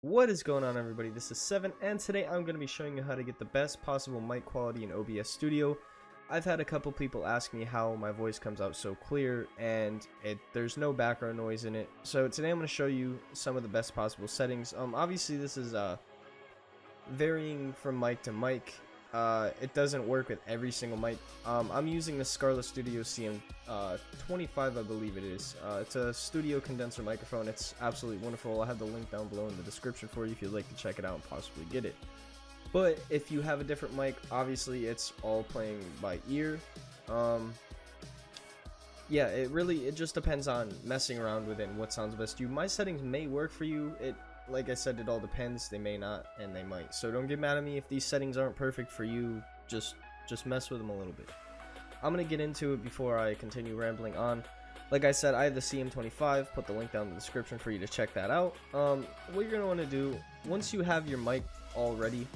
What is going on, everybody? This is Seven, and today I'm going to be showing you how to get the best possible mic quality in OBS Studio. I've had a couple people ask me how my voice comes out so clear and there's no background noise in it. So today I'm going to show you some of the best possible settings. Obviously this is varying from mic to mic. It doesn't work with every single mic. I'm using the Scarlett Studio CM25, I believe it is. It's a studio condenser microphone. It's absolutely wonderful. I'll have the link down below in the description for you if you'd like to check it out and possibly get it. But if you have a different mic, obviously it's all playing by ear. Yeah, it just depends on messing around with it and what sounds best to you. My settings may work for you. Like I said, it all depends. They may not, and they might. So don't get mad at me if these settings aren't perfect for you. Just mess with them a little bit. I'm gonna get into it before I continue rambling on. Like I said, I have the CM25. Put the link down in the description for you to check that out. What you're gonna want to do once you have your mic all ready,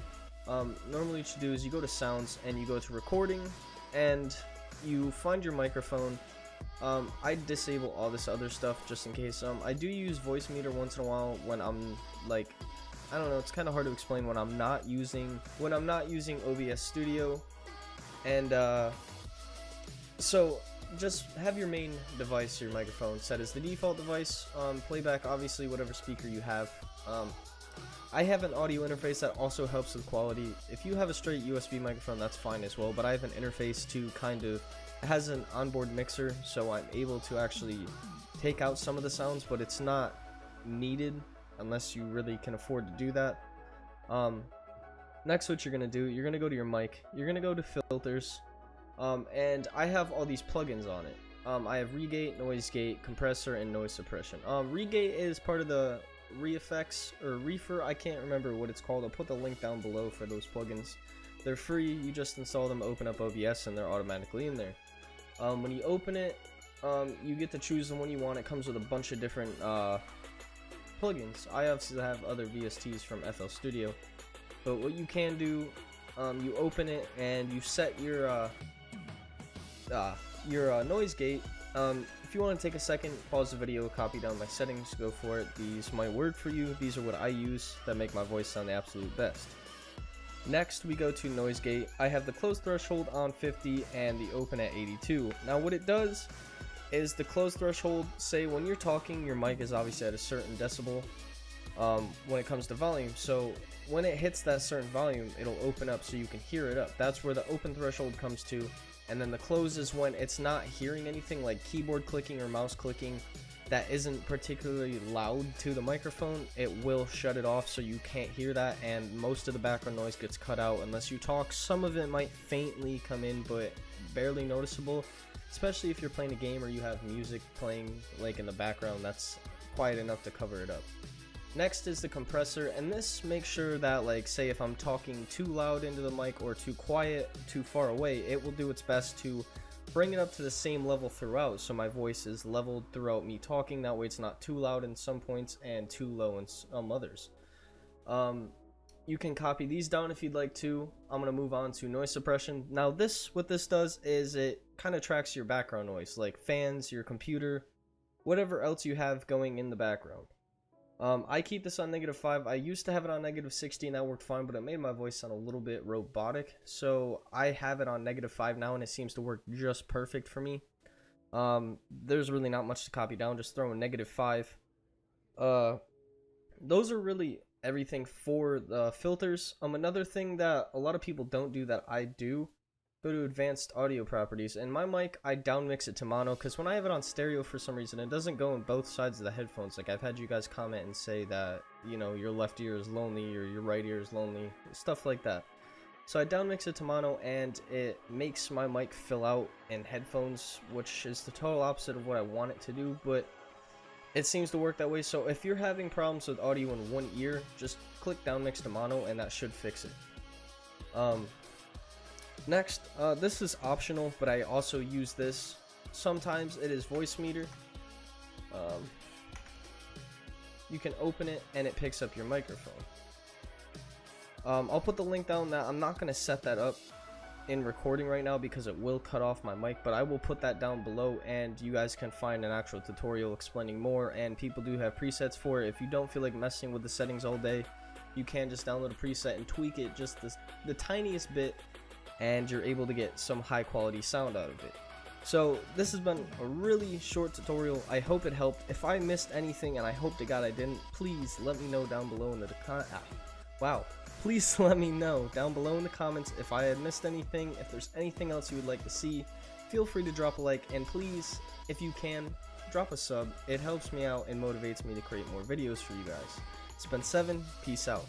normally what you do is you go to sounds and you go to recording and you find your microphone. I disable all this other stuff just in case. I do use voice meter once in a while when I'm like, I don't know, it's kind of hard to explain when I'm not using OBS Studio. And so just have your main device, your microphone, set as the default device. Playback, obviously whatever speaker you have. I have an audio interface that also helps with quality. If you have a straight USB microphone, that's fine as well, but I have an interface to kind of, it has an onboard mixer, so I'm able to actually take out some of the sounds, but it's not needed unless you really can afford to do that. Next, what you're going to do, you're going to go to your mic, you're going to go to filters, and I have all these plugins on it. I have Regate, Noise Gate, Compressor, and Noise Suppression. Regate is part of the Re-Effects, or Reefer, I can't remember what it's called. I'll put the link down below for those plugins. They're free, you just install them, open up OBS, and they're automatically in there. When you open it, you get to choose the one you want. It comes with a bunch of different plugins. I obviously have other VSTs from FL Studio, but what you can do, you open it and you set your noise gate. If you want to take a second, pause the video, copy down my settings, go for it. These might work for you. These are what I use that make my voice sound the absolute best. Next, we go to noise gate. I have the close threshold on 50 and the open at 82. Now what it does is the close threshold, say when you're talking, your mic is obviously at a certain decibel when it comes to volume. So when it hits that certain volume, it'll open up so you can hear it up. That's where the open threshold comes to. And then the close is when it's not hearing anything like keyboard clicking or mouse clicking that isn't particularly loud to the microphone. It will shut it off so you can't hear that, and most of the background noise gets cut out unless you talk. Some of it might faintly come in, but barely noticeable, especially if you're playing a game or you have music playing like in the background. That's quiet enough to cover it up. Next is the compressor, and this makes sure that, like, say if I'm talking too loud into the mic or too quiet, too far away, it will do its best to bring it up to the same level throughout, so my voice is leveled throughout me talking. That way it's not too loud in some points and too low in some others. You can copy these down if you'd like to. I'm going to move on to noise suppression. Now what this does is it kind of tracks your background noise, like fans, your computer, whatever else you have going in the background. I keep this on -5. I used to have it on -60 and that worked fine, but it made my voice sound a little bit robotic. So I have it on -5 now and it seems to work just perfect for me. There's really not much to copy down, just throw in -5. Those are really everything for the filters. Another thing that a lot of people don't do that I do, go to advanced audio properties, and my mic I down mix it to mono, because when I have it on stereo for some reason it doesn't go in both sides of the headphones. Like I've had you guys comment and say that, you know, your left ear is lonely or your right ear is lonely, stuff like that. So I down mix it to mono and it makes my mic fill out in headphones, which is the total opposite of what I want it to do, but it seems to work that way. So if you're having problems with audio in one ear, just click down mix to mono and that should fix it. Next, this is optional, but I also use this sometimes. It is voice meter. You can open it and it picks up your microphone. I'll put the link down. Now I'm not going to set that up in recording right now because it will cut off my mic, but I will put that down below and you guys can find an actual tutorial explaining more, and people do have presets for it. If you don't feel like messing with the settings all day, you can just download a preset and tweak it just the tiniest bit, and you're able to get some high quality sound out of it. So this has been a really short tutorial. I hope it helped. If I missed anything, and I hope to God I didn't, please let me know down below in the please let me know down below in the comments if I had missed anything. If there's anything else you would like to see, feel free to drop a like, and please, if you can, drop a sub. It helps me out and motivates me to create more videos for you guys. It's been 7. Peace out.